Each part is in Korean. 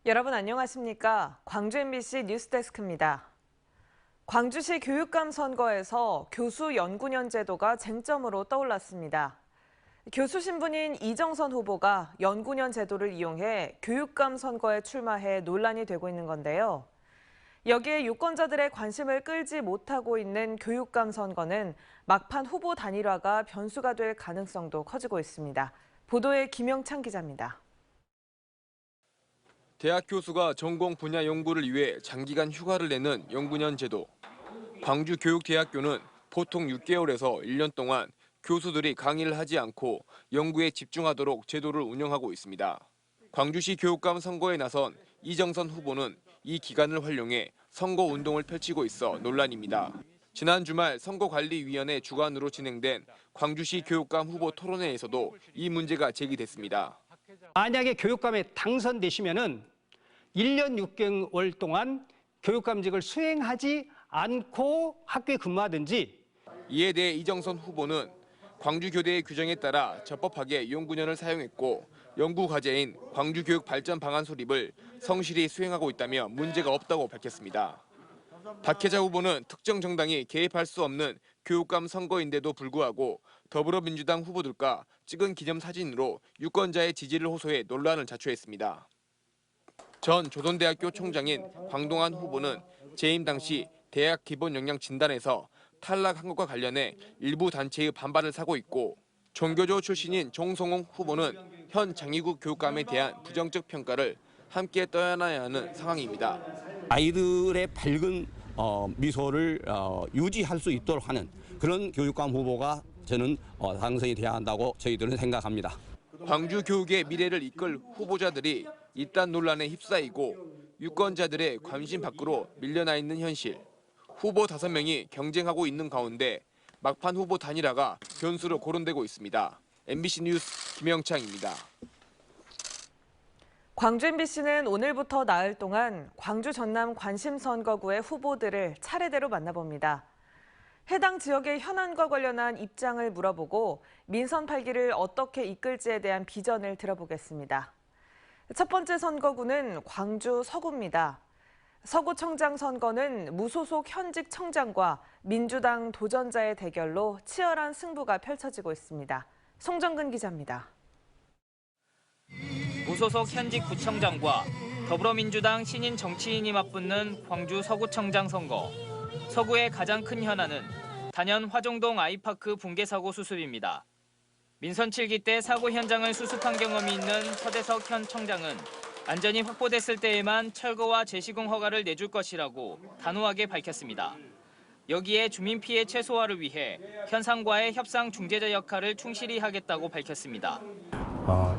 여러분 안녕하십니까? 광주 MBC 뉴스데스크입니다. 광주시 교육감 선거에서 교수 연구년 제도가 쟁점으로 떠올랐습니다. 교수 신분인 이정선 후보가 연구년 제도를 이용해 교육감 선거에 출마해 논란이 되고 있는 건데요. 여기에 유권자들의 관심을 끌지 못하고 있는 교육감 선거는 막판 후보 단일화가 변수가 될 가능성도 커지고 있습니다. 보도에 김영찬 기자입니다. 대학 교수가 전공 분야 연구를 위해 장기간 휴가를 내는 연구년 제도. 광주교육대학교는 보통 6개월에서 1년 동안 교수들이 강의를 하지 않고 연구에 집중하도록 제도를 운영하고 있습니다. 광주시 교육감 선거에 나선 이정선 후보는 이 기간을 활용해 선거 운동을 펼치고 있어 논란입니다. 지난 주말 선거관리위원회 주관으로 진행된 광주시 교육감 후보 토론회에서도 이 문제가 제기됐습니다. 만약에 교육감에 당선되시면은 1년 6개월 동안 교육감직을 수행하지 않고 학교에 근무하든지. 이에 대해 이정선 후보는 광주교대의 규정에 따라 적법하게 연구년을 사용했고 연구과제인 광주교육 발전 방안 수립을 성실히 수행하고 있다며 문제가 없다고 밝혔습니다. 박혜자 후보는 특정 정당이 개입할 수 없는 교육감 선거인데도 불구하고 더불어민주당 후보들과 찍은 기념사진으로 유권자의 지지를 호소해 논란을 자초했습니다. 전 조선대학교 총장인 광동안 후보는 재임 당시 대학 기본 역량 진단에서 탈락한 것과 관련해 일부 단체의 반발을 사고 있고 종교조 출신인 정성홍 후보는 현 장희국 교육감에 대한 부정적 평가를 함께 떠안아야 하는 상황입니다. 아이들의 밝은 미소를 유지할 수 있도록 하는 그런 교육감 후보가 저는 당선이 돼야 한다고 저희들은 생각합니다. 광주 교육의 미래를 이끌 후보자들이 이딴 논란에 휩싸이고 유권자들의 관심 밖으로 밀려나 있는 현실. 후보 5명이 경쟁하고 있는 가운데 막판 후보 단일화가 변수로 거론되고 있습니다. MBC 뉴스 김영창입니다. 광주 MBC는 오늘부터 나흘 동안 광주 전남 관심선거구의 후보들을 차례대로 만나봅니다. 해당 지역의 현안과 관련한 입장을 물어보고 민선 8기를 어떻게 이끌지에 대한 비전을 들어보겠습니다. 첫 번째 선거구는 광주 서구입니다. 서구청장 선거는 무소속 현직 청장과 민주당 도전자의 대결로 치열한 승부가 펼쳐지고 있습니다. 송정근 기자입니다. 무소속 현직 구청장과 더불어민주당 신인 정치인이 맞붙는 광주 서구청장 선거. 서구의 가장 큰 현안은 단연 화종동 아이파크 붕괴 사고 수습입니다. 민선 7기 때 사고 현장을 수습한 경험이 있는 서대석 현 청장은 안전이 확보됐을 때에만 철거와 재시공 허가를 내줄 것이라고 단호하게 밝혔습니다. 여기에 주민 피해 최소화를 위해 현상과의 협상 중재자 역할을 충실히 하겠다고 밝혔습니다.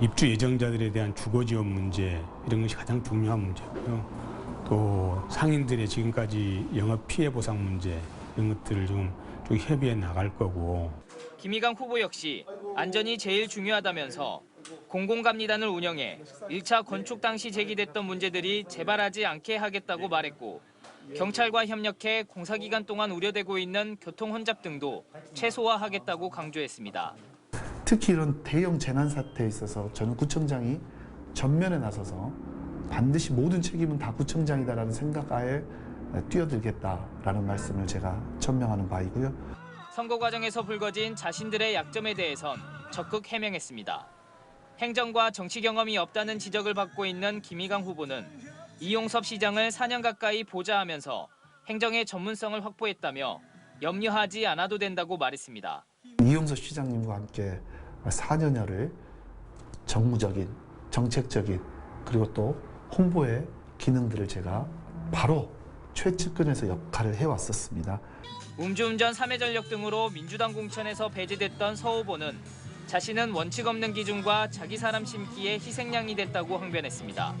입주 예정자들에 대한 주거 지원 문제 이런 것이 가장 중요한 문제고요. 또 상인들의 지금까지 영업 피해 보상 문제 이런 것들을 좀 협의해 나갈 거고. 김희강 후보 역시 안전이 제일 중요하다면서 공공감리단을 운영해 1차 건축 당시 제기됐던 문제들이 재발하지 않게 하겠다고 말했고 경찰과 협력해 공사기간 동안 우려되고 있는 교통 혼잡 등도 최소화하겠다고 강조했습니다. 특히 이런 대형 재난 사태에 있어서 저는 구청장이 전면에 나서서 반드시 모든 책임은 다 구청장이다라는 생각하에 뛰어들겠다라는 말씀을 제가 천명하는 바이고요. 선거 과정에서 불거진 자신들의 약점에 대해선 적극 해명했습니다. 행정과 정치 경험이 없다는 지적을 받고 있는 김희강 후보는 이용섭 시장을 4년 가까이 보좌하면서 행정의 전문성을 확보했다며 염려하지 않아도 된다고 말했습니다. 이용섭 시장님과 함께 4년여를 정무적인, 정책적인 그리고 또 홍보의 기능들을 제가 바로 최측근에서 역할을 해왔었습니다. 음주운전 3회 전력 등으로 민주당 공천에서 배제됐던 서 후보는 자신은 원칙 없는 기준과 자기 사람 심기에 희생양이 됐다고 항변했습니다.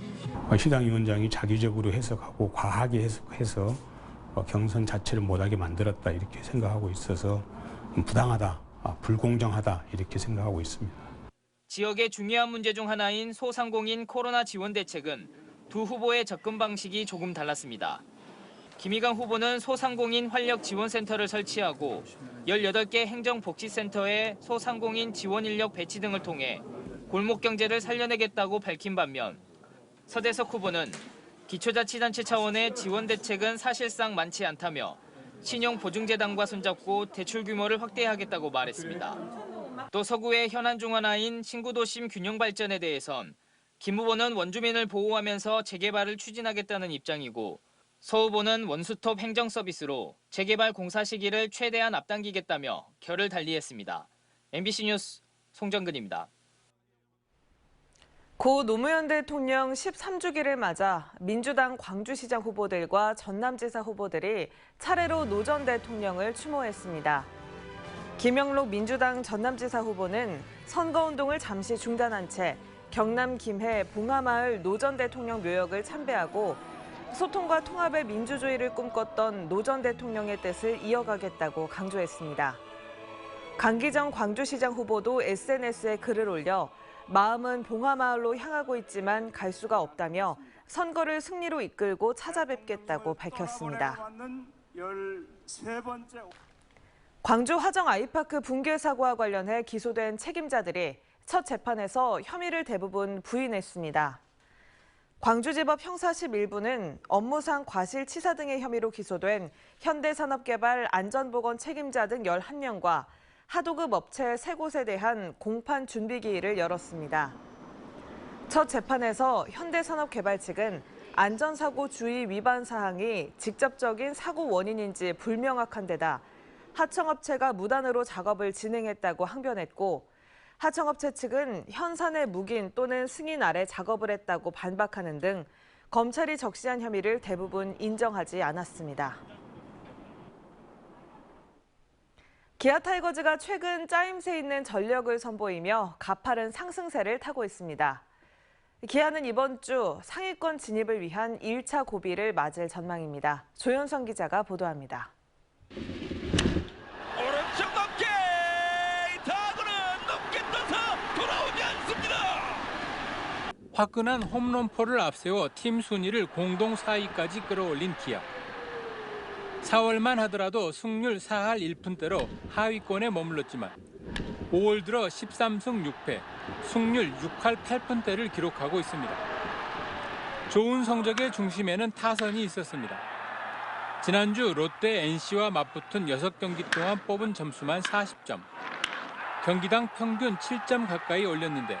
시당 위원장이 자기적으로 해석하고 과하게 해석해서 경선 자체를 못하게 만들었다 이렇게 생각하고 있어서 부당하다, 불공정하다 이렇게 생각하고 있습니다. 지역의 중요한 문제 중 하나인 소상공인 코로나 지원 대책은 두 후보의 접근 방식이 조금 달랐습니다. 김희강 후보는 소상공인 활력 지원센터를 설치하고 18개 행정복지센터에 소상공인 지원 인력 배치 등을 통해 골목 경제를 살려내겠다고 밝힌 반면 서대석 후보는 기초자치단체 차원의 지원 대책은 사실상 많지 않다며 신용보증재단과 손잡고 대출 규모를 확대하겠다고 말했습니다. 또 서구의 현안 중 하나인 신구도심 균형 발전에 대해선 김 후보는 원주민을 보호하면서 재개발을 추진하겠다는 입장이고 서 후보는 원스톱 행정 서비스로 재개발 공사 시기를 최대한 앞당기겠다며 결을 달리했습니다. MBC 뉴스 송정근입니다. 고 노무현 대통령 13주기를 맞아 민주당 광주시장 후보들과 전남지사 후보들이 차례로 노 전 대통령을 추모했습니다. 김영록 민주당 전남지사 후보는 선거운동을 잠시 중단한 채 경남 김해 봉하마을 노 전 대통령 묘역을 참배하고 소통과 통합의 민주주의를 꿈꿨던 노 전 대통령의 뜻을 이어가겠다고 강조했습니다. 강기정 광주시장 후보도 SNS에 글을 올려 마음은 봉하마을로 향하고 있지만 갈 수가 없다며 선거를 승리로 이끌고 찾아뵙겠다고 밝혔습니다. 광주 화정 아이파크 붕괴 사고와 관련해 기소된 책임자들이 첫 재판에서 혐의를 대부분 부인했습니다. 광주지법 형사 11부는 업무상 과실치사 등의 혐의로 기소된 현대산업개발 안전보건 책임자 등 11명과 하도급 업체 3곳에 대한 공판 준비기일을 열었습니다. 첫 재판에서 현대산업개발 측은 안전사고 주의 위반 사항이 직접적인 사고 원인인지 불명확한 데다 하청업체가 무단으로 작업을 진행했다고 항변했고 하청업체 측은 현산의 묵인 또는 승인 아래 작업을 했다고 반박하는 등 검찰이 적시한 혐의를 대부분 인정하지 않았습니다. 기아 타이거즈가 최근 짜임새 있는 전력을 선보이며 가파른 상승세를 타고 있습니다. 기아는 이번 주 상위권 진입을 위한 1차 고비를 맞을 전망입니다. 조현성 기자가 보도합니다. 오른쪽 높게 타구는 높게 떠서 돌아오지 않습니다. 화끈한 홈런포를 앞세워 팀 순위를 공동 4위까지 끌어올린 기아. 4월만 하더라도 승률 4할 1푼대로 하위권에 머물렀지만 5월 들어 13승 6패, 승률 6할 8푼대를 기록하고 있습니다. 좋은 성적의 중심에는 타선이 있었습니다. 지난주 롯데 NC와 맞붙은 6경기 동안 뽑은 점수만 40점. 경기당 평균 7점 가까이 올렸는데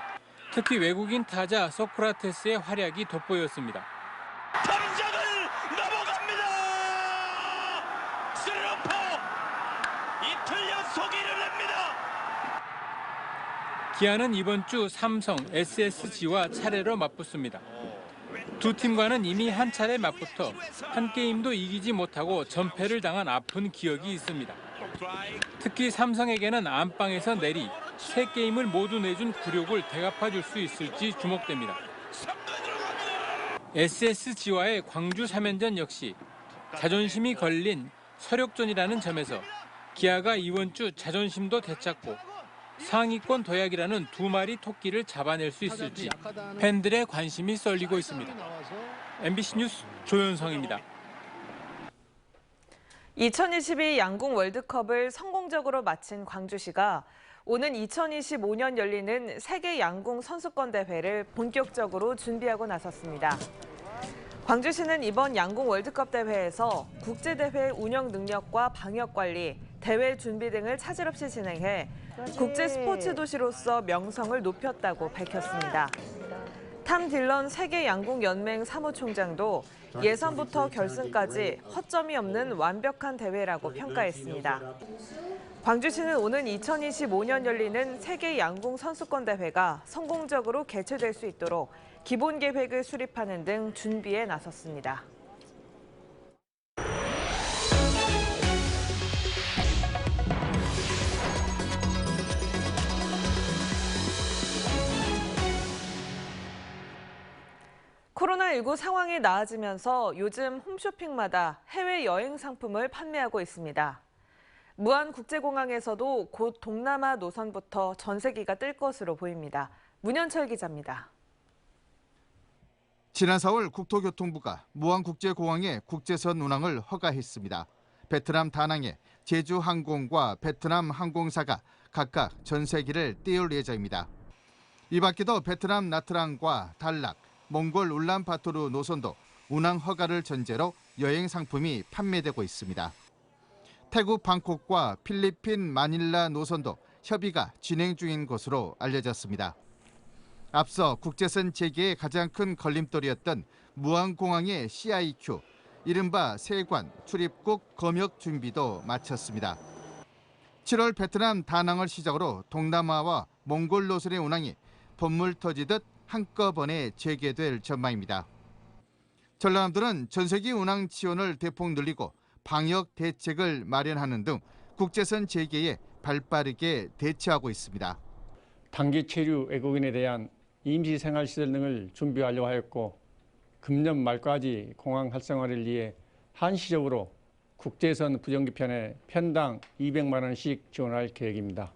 특히 외국인 타자 소크라테스의 활약이 돋보였습니다. 담장을 넘어갑니다. 스리러퍼 이틀 연속이를 냅니다. 기아는 이번 주 삼성, SSG와 차례로 맞붙습니다. 두 팀과는 이미 한 차례 맞붙어 한 게임도 이기지 못하고 전패를 당한 아픈 기억이 있습니다. 특히 삼성에게는 안방에서 내리 3게임을 모두 내준 굴욕을 되갚아줄 수 있을지 주목됩니다. SSG와의 광주 3연전 역시 자존심이 걸린 서력전이라는 점에서 기아가 이번 주 자존심도 되찾고 상위권 도약이라는 2마리 토끼를 잡아낼 수 있을지 팬들의 관심이 쏠리고 있습니다. MBC 뉴스 조현성입니다. 2022 양궁 월드컵을 성공적으로 마친 광주시가 오는 2025년 열리는 세계 양궁 선수권 대회를 본격적으로 준비하고 나섰습니다. 광주시는 이번 양궁 월드컵 대회에서 국제대회 운영 능력과 방역 관리, 대회 준비 등을 차질 없이 진행해 국제 스포츠 도시로서 명성을 높였다고 밝혔습니다. 탐 딜런 세계 양궁 연맹 사무총장도 예선부터 결승까지 허점이 없는 완벽한 대회라고 평가했습니다. 광주시는 오는 2025년 열리는 세계 양궁 선수권 대회가 성공적으로 개최될 수 있도록 기본 계획을 수립하는 등 준비에 나섰습니다. 코로나19 상황이 나아지면서 요즘 홈쇼핑마다 해외여행 상품을 판매하고 있습니다. 무안국제공항에서도 곧 동남아 노선부터 전세기가 뜰 것으로 보입니다. 문현철 기자입니다. 지난 4월 국토교통부가 무안국제공항에 국제선 운항을 허가했습니다. 베트남 다낭에 제주항공과 베트남 항공사가 각각 전세기를 띄울 예정입니다. 이 밖에도 베트남 나트랑과 달락, 몽골 울란바토르 노선도 운항 허가를 전제로 여행 상품이 판매되고 있습니다. 태국 방콕과 필리핀 마닐라 노선도 협의가 진행 중인 것으로 알려졌습니다. 앞서 국제선 재개의 가장 큰 걸림돌이었던 무안공항의 CIQ, 이른바 세관 출입국 검역 준비도 마쳤습니다. 7월 베트남 다낭을 시작으로 동남아와 몽골 노선의 운항이 본물 터지듯 한꺼번에 재개될 전망입니다. 전라남도는 전세기 운항 지원을 대폭 늘리고 방역 대책을 마련하는 등 국제선 재개에 발빠르게 대처하고 있습니다. 단기 체류 외국인에 대한 임시 생활시설 등을 준비 완료하였고 금년 말까지 공항 활성화를 위해 한시적으로 국제선 부정기편에 편당 200만 원씩 지원할 계획입니다.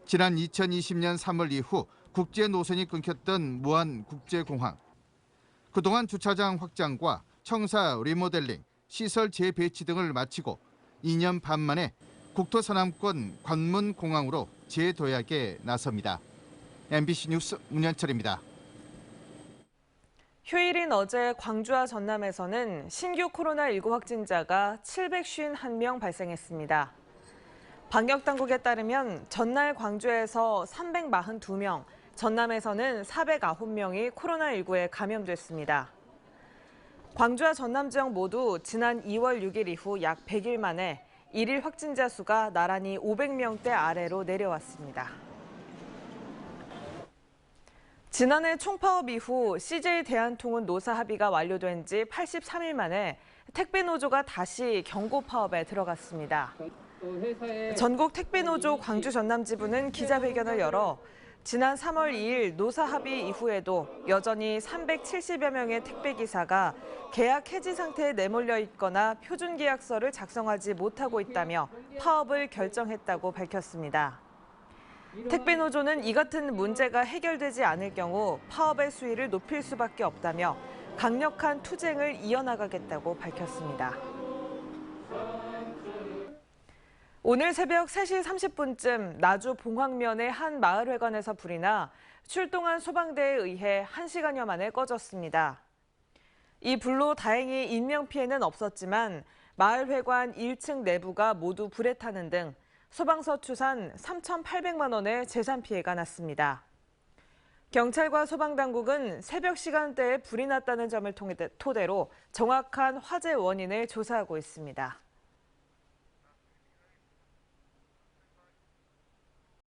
지난 2020년 3월 이후 국제 노선이 끊겼던 무안국제공항. 그동안 주차장 확장과 청사 리모델링, 시설 재배치 등을 마치고 2년 반 만에 국토서남권 관문공항으로 재도약에 나섭니다. MBC 뉴스 문현철입니다. 휴일인 어제 광주와 전남에서는 신규 코로나19 확진자가 751명 발생했습니다. 방역당국에 따르면 전날 광주에서 342명, 전남에서는 409명이 코로나19에 감염됐습니다. 광주와 전남 지역 모두 지난 2월 6일 이후 약 100일 만에 일일 확진자 수가 나란히 500명대 아래로 내려왔습니다. 지난해 총파업 이후 CJ 대한통운 노사 합의가 완료된 지 83일 만에 택배노조가 다시 경고파업에 들어갔습니다. 전국 택배노조 광주 전남 지부는 기자회견을 열어 지난 3월 2일 노사 합의 이후에도 여전히 370여 명의 택배기사가 계약 해지 상태에 내몰려 있거나 표준계약서를 작성하지 못하고 있다며 파업을 결정했다고 밝혔습니다. 택배노조는 이 같은 문제가 해결되지 않을 경우 파업의 수위를 높일 수밖에 없다며 강력한 투쟁을 이어나가겠다고 밝혔습니다. 오늘 새벽 3시 30분쯤 나주 봉황면의 한 마을회관에서 불이 나 출동한 소방대에 의해 1시간여 만에 꺼졌습니다. 이 불로 다행히 인명피해는 없었지만 마을회관 1층 내부가 모두 불에 타는 등 소방서 추산 3,800만 원의 재산 피해가 났습니다. 경찰과 소방당국은 새벽 시간대에 불이 났다는 점을 토대로 정확한 화재 원인을 조사하고 있습니다.